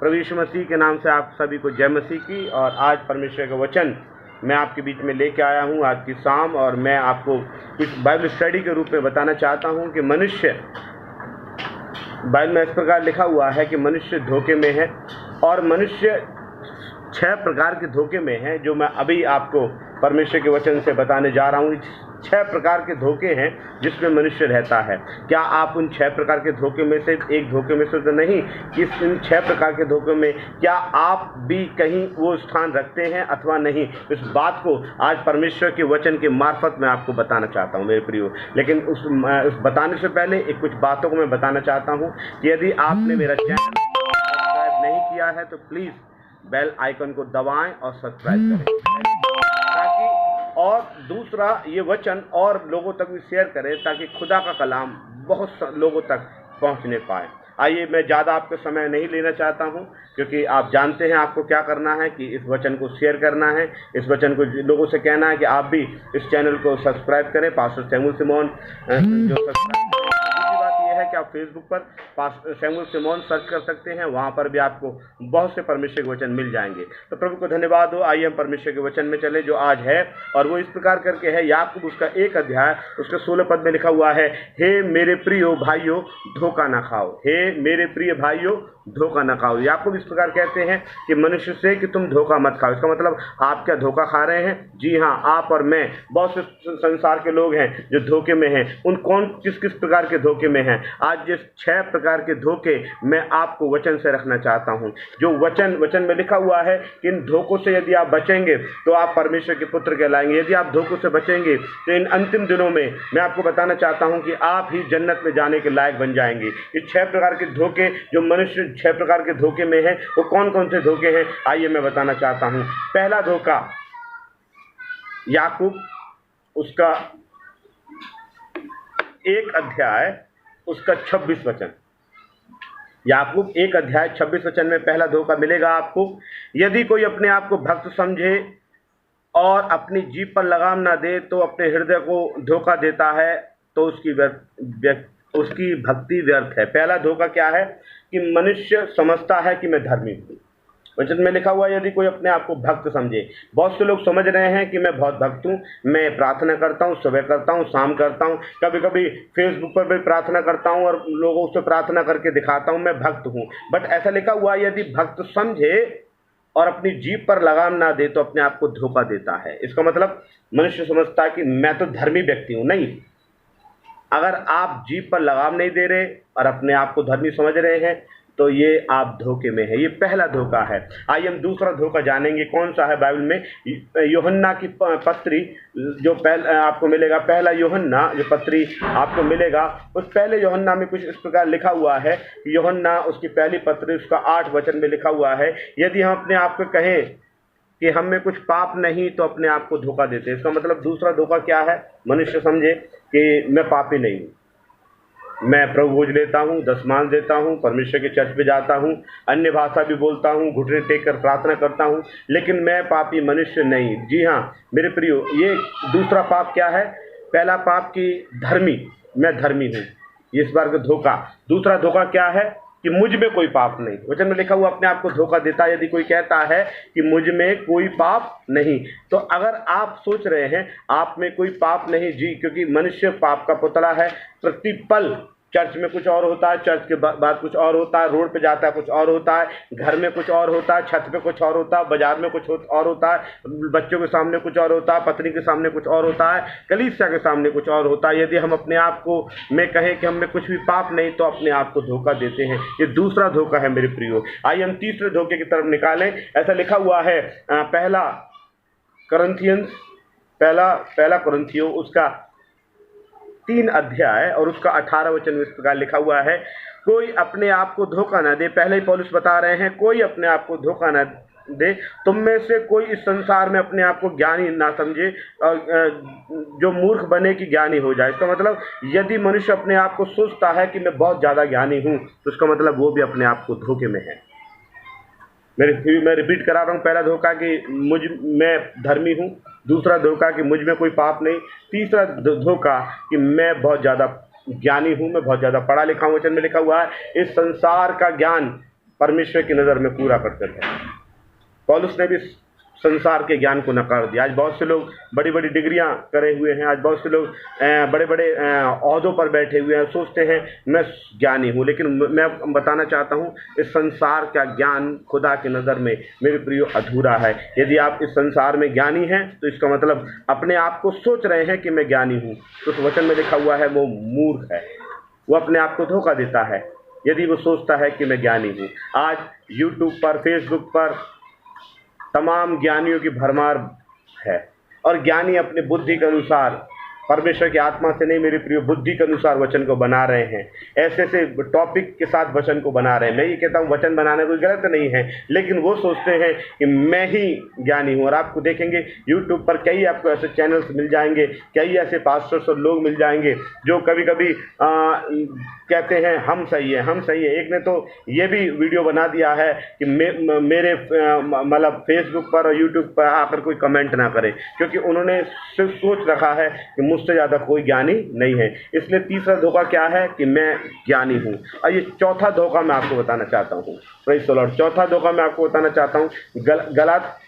प्रभु यीशु मसीह के नाम से आप सभी को जय मसीह की। और आज परमेश्वर का वचन मैं आपके बीच में लेके आया हूँ आज की शाम, और मैं आपको कुछ बाइबल स्टडी के रूप में बताना चाहता हूँ कि मनुष्य, बाइबल में इस प्रकार लिखा हुआ है कि मनुष्य धोखे में है, और मनुष्य 6 प्रकार के धोखे में है, जो मैं अभी आपको परमेश्वर के वचन से बताने जा रहा हूँ। 6 प्रकार के धोखे हैं जिसमें मनुष्य रहता है। क्या आप उन 6 प्रकार के धोखे में से एक धोखे में से तो नहीं, कि इन 6 प्रकार के धोखे में क्या आप भी कहीं वो स्थान रखते हैं अथवा नहीं? इस बात को आज परमेश्वर के वचन के मार्फत मैं आपको बताना चाहता हूँ मेरे प्रियो। लेकिन उस बताने से पहले कुछ बातों को मैं बताना चाहता हूँ कि यदि आपने मेरा चैनल सब्सक्राइब नहीं किया है तो प्लीज़ बेल आइकन को दबाएं और सब्सक्राइब करें, ताकि और दूसरा ये वचन और लोगों तक भी शेयर करें, ताकि खुदा का कलाम बहुत लोगों तक पहुंचने पाए। आइए, मैं ज़्यादा आपका समय नहीं लेना चाहता हूं, क्योंकि आप जानते हैं आपको क्या करना है कि इस वचन को शेयर करना है, इस वचन को लोगों से कहना है कि आप भी इस चैनल को सब्सक्राइब करें। पास्टर सैमुअल सिमोन जो सब्सक्राइब करें। दूसरी बात यह है कि आप फेसबुक पर पास्टर सैमुअल सिमोन सर्च कर सकते हैं, वहाँ पर भी आपको बहुत से परमेश्वर के वचन मिल जाएंगे। तो प्रभु को धन्यवाद हो। आइए हम परमेश्वर के वचन में चले जो आज है, और वो इस प्रकार करके है। याकूब उसका 1 अध्याय उसके 16 पद में लिखा हुआ है, हे मेरे प्रियो भाइयों धोखा ना खाओ। हे मेरे प्रिय भाइयों धोखा ना खाओ। याकूब इस प्रकार कहते हैं कि मनुष्य से कि तुम धोखा मत खाओ। इसका मतलब आप क्या धोखा खा रहे हैं? जी हाँ, आप और मैं। बहुत से संसार के लोग हैं जो धोखे में हैं। उन कौन किस किस प्रकार के धोखे में हैं? आज जिस 6 प्रकार के धोखे मैं आपको वचन से रखना चाहता हूँ, जो वचन में लिखा हुआ है कि इन धोखों से यदि आप बचेंगे तो आप परमेश्वर के पुत्र कहलाएंगे। यदि आप धोखों से बचेंगे तो इन अंतिम दिनों में मैं आपको बताना चाहता हूँ कि आप ही जन्नत में जाने के लायक बन जाएंगे। ये 6 प्रकार के धोखे जो मनुष्य 6 प्रकार के धोखे में है, वो कौन कौन से धोखे हैं आइए मैं बताना चाहता हूँ। पहला धोखा, याकूब उसका 1 अध्याय उसका 26 वचन। याकूब 1 अध्याय 26 वचन में पहला धोखा मिलेगा आपको। यदि कोई अपने आप को भक्त समझे और अपनी जीभ पर लगाम ना दे तो अपने हृदय को धोखा देता है, तो उसकी भक्ति व्यर्थ है। पहला धोखा क्या है कि मनुष्य समझता है कि मैं धर्मी हूँ। वचन में लिखा हुआ है यदि कोई अपने आप को भक्त समझे। बहुत से लोग समझ रहे हैं कि मैं बहुत भक्त हूँ, मैं प्रार्थना करता हूँ, सुबह करता हूँ, शाम करता हूँ, कभी कभी फेसबुक पर भी प्रार्थना करता हूँ और लोगों से प्रार्थना करके दिखाता हूँ मैं भक्त हूँ। बट ऐसा लिखा हुआ है यदि भक्त समझे और अपनी जीभ पर लगाम ना दे तो अपने आप को धोखा देता है। इसका मतलब मनुष्य समझता है कि मैं तो धर्मी व्यक्ति हूँ। नहीं, अगर आप जीभ पर लगाम नहीं दे रहे और अपने आप को धर्मी समझ रहे हैं तो ये आप धोखे में है। ये पहला धोखा है। आइए हम दूसरा धोखा जानेंगे कौन सा है। बाइबल में यूहन्ना की पत्री जो आपको मिलेगा, पहला यूहन्ना जो पत्री आपको मिलेगा, उस पहले यूहन्ना में कुछ इस प्रकार लिखा हुआ है। यूहन्ना उसकी पहली पत्री उसका 8 वचन में लिखा हुआ है, यदि हम अपने आप को कहें कि हम में कुछ पाप नहीं तो अपने आप को धोखा देते हैं। इसका मतलब दूसरा धोखा क्या है? मनुष्य समझे कि मैं पापी नहीं हूँ, मैं प्रभु भोज लेता हूँ, दशमांश देता हूँ, परमेश्वर के चर्च पे जाता हूँ, अन्य भाषा भी बोलता हूँ, घुटने टेक कर प्रार्थना करता हूँ, लेकिन मैं पापी मनुष्य नहीं। जी हाँ मेरे प्रियो, ये दूसरा पाप क्या है? पहला पाप कि धर्मी, मैं धर्मी हूँ, इस बार का धोखा। दूसरा धोखा क्या है कि मुझ में कोई पाप नहीं। वचन में लिखा हुआ अपने आप को धोखा देता है। यदि कोई कहता है कि मुझ में कोई पाप नहीं, तो अगर आप सोच रहे हैं आप में कोई पाप नहीं, जी, क्योंकि मनुष्य पाप का पुतला है। प्रतिपल चर्च में कुछ और होता है, चर्च के बाद कुछ और होता है, रोड पे जाता है कुछ और होता है, घर में कुछ और होता है, छत पे कुछ और होता है, बाजार में कुछ और होता है, बच्चों के सामने कुछ और होता है, पत्नी के सामने कुछ और होता है, कलीसिया के सामने कुछ और होता है। यदि हम अपने आप को में कहें कि हम में कुछ भी पाप नहीं तो अपने आप को धोखा देते हैं। ये दूसरा धोखा है मेरे प्रियो। आइए हम तीसरे धोखे की तरफ निकालें। ऐसा लिखा हुआ है पहला कुरिन्थियों उसका 3 अध्याय और उसका 18 वचन इस प्रकार लिखा हुआ है, कोई अपने आप को धोखा न दे। पहले ही पौलुस बता रहे हैं, कोई अपने आप को धोखा न दे। तुम में से कोई इस संसार में अपने आप को ज्ञानी ना समझे और जो मूर्ख बने कि ज्ञानी हो जाए। इसका मतलब यदि मनुष्य अपने आप को सोचता है कि मैं बहुत ज़्यादा ज्ञानी हूँ तो उसका मतलब वो भी अपने आप को धोखे में है। मैं रिपीट करा रहा हूँ। पहला धोखा कि मैं धर्मी हूँ, दूसरा धोखा कि मुझ में कोई पाप नहीं, तीसरा धोखा कि मैं बहुत ज़्यादा ज्ञानी हूँ, मैं बहुत ज़्यादा पढ़ा लिखा हूँ। वचन में लिखा हुआ है इस संसार का ज्ञान परमेश्वर की नज़र में कूड़ा करकट है। पौलुस ने भी संसार के ज्ञान को नकार दिया। आज बहुत से लोग बड़ी बड़ी डिग्रियां करे हुए हैं, आज बहुत से लोग बड़े बड़े ओहदों पर बैठे हुए हैं, सोचते हैं मैं ज्ञानी हूं, लेकिन मैं बताना चाहता हूं इस संसार का ज्ञान खुदा की नज़र में मेरे प्रियो अधूरा है। यदि आप इस संसार में ज्ञानी हैं तो इसका मतलब अपने आप को सोच रहे हैं कि मैं ज्ञानी हूँ, तो उस वचन में लिखा हुआ है वो मूर्ख है, वो अपने आप को धोखा देता है यदि वो सोचता है कि मैं ज्ञानी हूँ। आज यूट्यूब पर, फेसबुक पर तमाम ज्ञानियों की भरमार है, और ज्ञानी अपने बुद्धि के अनुसार, परमेश्वर की आत्मा से नहीं मेरे प्रिय, बुद्धि के अनुसार वचन को बना रहे हैं, ऐसे ऐसे टॉपिक के साथ वचन को बना रहे हैं। मैं ये कहता हूँ वचन बनाना कोई गलत नहीं है, लेकिन वो सोचते हैं कि मैं ही ज्ञानी हूँ। और आपको देखेंगे यूट्यूब पर कई आपको ऐसे चैनल्स मिल जाएंगे, कई ऐसे पास्टर्स और लोग मिल जाएंगे जो कभी कभी कहते हैं हम सही है, हम सही है। एक ने तो ये भी वीडियो बना दिया है कि मेरे मतलब फेसबुक पर और यूट्यूब पर आकर कोई कमेंट ना करे, क्योंकि उन्होंने सिर्फ सोच रखा है कि मुझसे ज़्यादा कोई ज्ञानी नहीं है। इसलिए तीसरा धोखा क्या है कि मैं ज्ञानी हूँ। और ये चौथा धोखा मैं आपको बताना चाहता हूँ। Praise the Lord. चौथा धोखा मैं आपको बताना चाहता हूँ,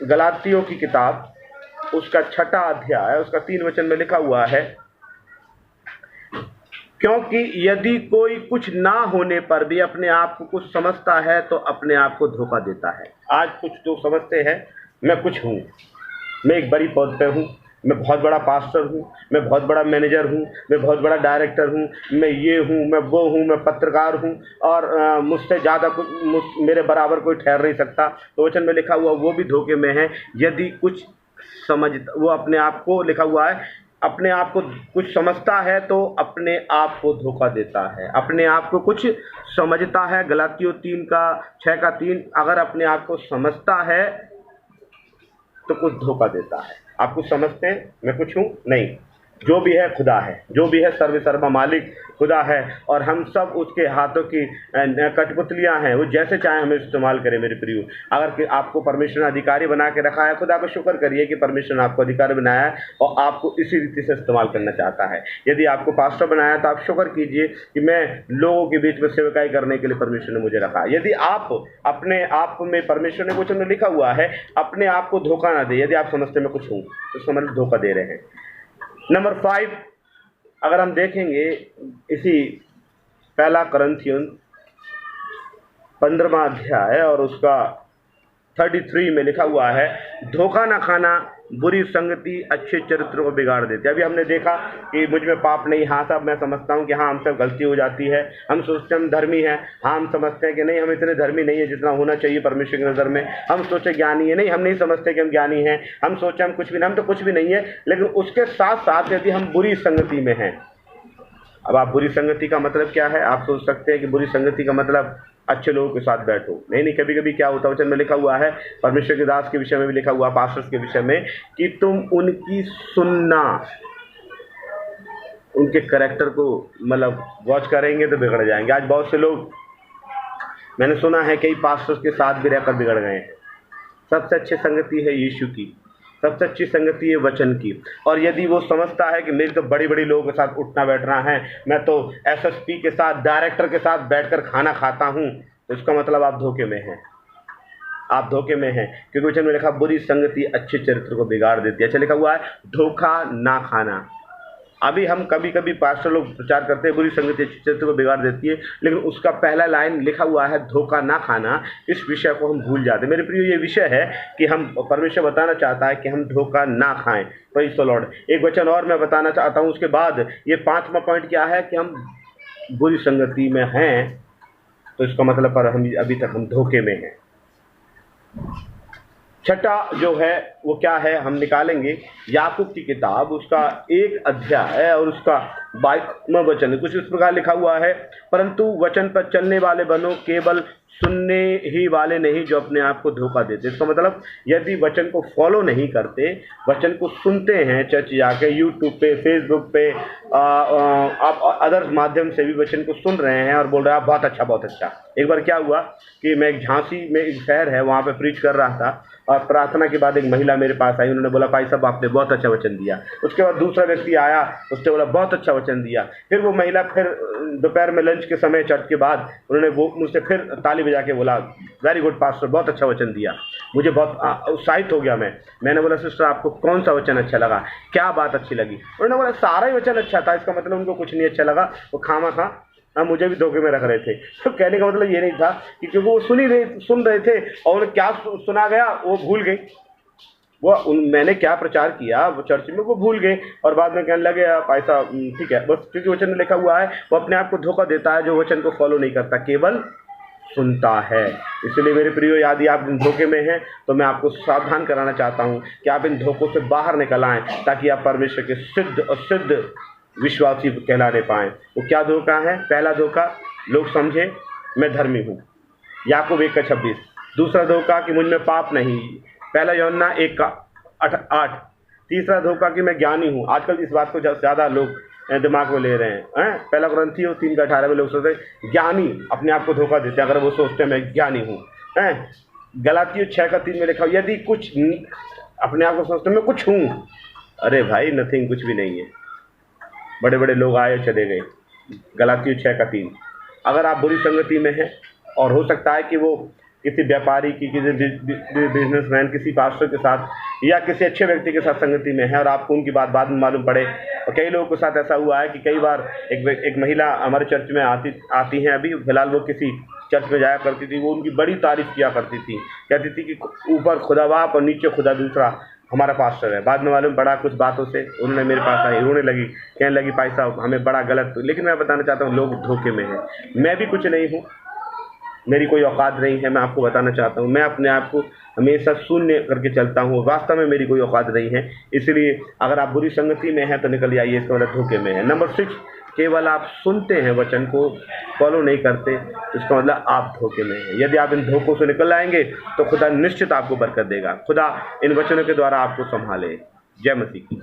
गलातियों की किताब उसका 6वां अध्याय उसका 3 वचन में लिखा हुआ है, क्योंकि यदि कोई कुछ ना होने पर भी अपने आप को कुछ समझता है तो अपने आप को धोखा देता है। आज कुछ लोग समझते हैं मैं कुछ हूँ, मैं एक बड़ी पद पे हूँ, मैं बहुत बड़ा पास्टर हूँ, मैं बहुत बड़ा मैनेजर हूँ, मैं बहुत बड़ा डायरेक्टर हूँ, मैं ये हूँ, मैं वो हूँ, मैं पत्रकार हूँ, और मुझसे ज़्यादा कुछ मेरे बराबर कोई ठहर नहीं सकता। तो वचन में लिखा हुआ वो भी धोखे में है। यदि कुछ समझता, वो अपने आप को लिखा हुआ है, अपने आप को कुछ समझता है तो अपने आप को धोखा देता है। अपने आप को कुछ समझता है, गलातियों 6:3, अगर अपने आप को समझता है तो कुछ धोखा देता है। आप कुछ समझते हैं मैं कुछ हूँ? नहीं, जो भी है खुदा है, जो भी है सर्वसर्वा मालिक खुदा है, और हम सब उसके हाथों की कठपुतलियाँ हैं। वो जैसे चाहे हमें इस्तेमाल करे मेरे प्रियो। अगर आपको परमेश्वर ने अधिकारी बना के रखा है, खुदा को शुक्र करिए कि परमेश्वर ने आपको अधिकारी बनाया है और आपको इसी रीति से इस्तेमाल करना चाहता है। यदि आपको पास्टर बनाया है तो आप शुक्र कीजिए कि मैं लोगों के बीच में सेवकाई करने के लिए परमेश्वर ने मुझे रखा है। यदि आप अपने आप में, परमेश्वर ने वचन में लिखा हुआ है, अपने आप को धोखा ना दे। यदि आप समझते मैं कुछ हूँ तो समझ धोखा दे रहे हैं। नंबर 5, अगर हम देखेंगे इसी 1 कुरिन्थियों 15वां अध्याय और उसका 33 में लिखा हुआ है, धोखा ना खाना बुरी संगति अच्छे चरित्र को बिगाड़ देती है। अभी हमने देखा कि मुझ में पाप नहीं। हाँ साहब, मैं समझता हूँ कि हाँ हमसे गलती हो जाती है। हम सोचते हैं हम धर्मी हैं, हाँ हम समझते हैं कि नहीं हम इतने धर्मी नहीं है जितना होना चाहिए परमेश्वर की नज़र में। हम सोचे ज्ञानी है, नहीं हम नहीं समझते कि हम ज्ञानी हैं। हम सोचे हम कुछ भी नहीं, हम तो कुछ भी नहीं है। लेकिन उसके साथ साथ यदि हम बुरी संगति में हैं, अब आप बुरी संगति का मतलब क्या है? आप सोच सकते हैं कि बुरी संगति का मतलब अच्छे लोगों के साथ बैठो। नहीं, कभी कभी क्या होता है, वचन में लिखा हुआ है, परमेश्वर के दास के विषय में भी लिखा हुआ, पास्टर्स के विषय में, कि तुम उनकी सुनना, उनके कैरेक्टर को मतलब वॉच करेंगे तो बिगड़ जाएंगे। आज बहुत से लोग, मैंने सुना है कई पास्टर्स के साथ भी रहकर बिगड़ गए हैं। सबसे अच्छी संगति है यीशु की, सबसे अच्छी संगति है वचन की। और यदि वो समझता है कि मेरी तो बड़ी बड़ी लोगों के साथ उठना बैठना है, मैं तो एसएसपी के साथ, डायरेक्टर के साथ बैठकर खाना खाता हूँ, तो इसका मतलब आप धोखे में हैं। आप धोखे में हैं, क्योंकि वचन में लिखा बुरी संगति अच्छे चरित्र को बिगाड़ देती है। अच्छा लिखा हुआ है धोखा ना खाना। अभी हम कभी कभी पास्टर लोग प्रचार करते हैं बुरी संगति अच्छे चरित्र को बिगाड़ देती है, लेकिन उसका पहला लाइन लिखा हुआ है धोखा ना खाना। इस विषय को हम भूल जाते हैं। मेरे प्रियो, ये विषय है कि हम, परमेश्वर बताना चाहता है कि हम धोखा ना खाएं। Praise the Lord. एक वचन और मैं बताना चाहता हूँ उसके बाद। ये 5वां पॉइंट क्या है कि हम बुरी संगति में हैं, तो इसका मतलब पर हम अभी तक हम धोखे में हैं। 6 जो है वो क्या है, हम निकालेंगे याकूब की किताब उसका 1 अध्याय और उसका 22वां वचन। कुछ इस प्रकार लिखा हुआ है, परंतु वचन पर चलने वाले बनो, केवल सुनने ही वाले नहीं जो अपने आप को धोखा देते। इसका मतलब यदि वचन को फॉलो नहीं करते, वचन को सुनते हैं चर्च जाके, यूट्यूब पे, फेसबुक पे, आप अदर माध्यम से भी वचन को सुन रहे हैं और बोल रहे हैं आप बहुत अच्छा, बहुत अच्छा। एक बार क्या हुआ कि मैं एक झांसी में, एक शहर है, वहाँ पे प्रीच कर रहा था, और प्रार्थना के बाद एक महिला मेरे पास आई। उन्होंने बोला भाई साहब आपने बहुत अच्छा वचन दिया। उसके बाद दूसरा व्यक्ति आया, उसने बोला बहुत अच्छा वचन दिया। फिर वो महिला फिर दोपहर में लंच के समय चर्च के बाद उन्होंने वो मुझसे फिर ताली ताली बजा के बोला, वेरी गुड पास्टर, बहुत अच्छा वचन दिया। मुझे बहुत उत्साहित हो गया मैंने बोला, सिस्टर आपको कौन सा वचन अच्छा लगा, क्या बात अच्छी लगी? उन्होंने बोला सारा ही वचन अच्छा था, इसका मतलब उनको कुछ नहीं अच्छा लगा, वो खामा मुझे भी धोखे में रख रहे थे। तो कहने का मतलब ये नहीं था कि क्योंकि वो सुन रहे थे और उन्हें क्या सुना गया वो भूल गए, मैंने क्या प्रचार किया वो चर्च में वो भूल गए, और बाद में कहने लगे आप ऐसा ठीक है, बस क्योंकि वचन में लिखा हुआ है वो अपने आप को धोखा देता है जो वचन को फॉलो नहीं करता, केवल सुनता है। इसलिए मेरे प्रियो, यदि आप इन धोखे में हैं तो मैं आपको सावधान कराना चाहता हूं कि आप इन धोखों से बाहर निकल आएँ, ताकि आप परमेश्वर के सिद्ध और सिद्ध विश्वासी कहलाने पाएँ। वो क्या धोखा है? पहला धोखा, लोग समझे मैं धर्मी हूँ, याकूब 1:26। दूसरा धोखा कि मुझ में पाप नहीं, पहला यूहन्ना 1:8। तीसरा धोखा कि मैं ज्ञानी हूँ। आजकल इस बात को ज़्यादा लोग दिमाग में ले रहे हैं। पहला कुरिन्थियों 3:18 में लोग सोचते हैं ज्ञानी, अपने आप को धोखा देते हैं अगर वो सोचते हैं मैं ज्ञानी हूँ। गलातियों 6:3 में लिखा, यदि कुछ अपने आप को सोचते मैं कुछ हूँ, अरे भाई नथिंग, कुछ भी नहीं है। बड़े बड़े लोग आए चले गए। गलातियों 6:3। अगर आप बुरी संगति में हैं, और हो सकता है कि वो किसी व्यापारी की, किसी बिजनेसमैन, किसी पास्टर के साथ या किसी अच्छे व्यक्ति के साथ संगति में है और आपको उनकी बात बाद में मालूम पड़े। और कई लोगों के साथ ऐसा हुआ है कि कई बार एक महिला हमारे चर्च में आती हैं, अभी फिलहाल वो किसी चर्च में जाया करती थी, वो उनकी बड़ी तारीफ किया करती थी, कहती थी कि ऊपर खुदा बाप और नीचे खुदा दूसरा हमारा पास्टर है। बाद में मालूम पड़ा कुछ बातों से उन्होंने मेरे पास आई, रोने लगी, कहने लगी भाई साहब हमें बड़ा गलत। लेकिन मैं बताना चाहता हूँ लोग धोखे में हैं। मैं भी कुछ नहीं हूँ, मेरी कोई औकात नहीं है। मैं आपको बताना चाहता हूँ, मैं अपने आप को हमेशा शून्य करके चलता हूँ, वास्तव में मेरी कोई औकात नहीं है। इसलिए अगर आप बुरी संगति में हैं तो निकल आइए, इसका मतलब धोखे में है। नंबर 6, केवल आप सुनते हैं, वचन को फॉलो नहीं करते, इसका मतलब आप धोखे में हैं। यदि आप इन धोखों से निकल आएंगे तो खुदा निश्चित आपको बरकत देगा। खुदा इन वचनों के द्वारा आपको संभाले। जय मसीह की।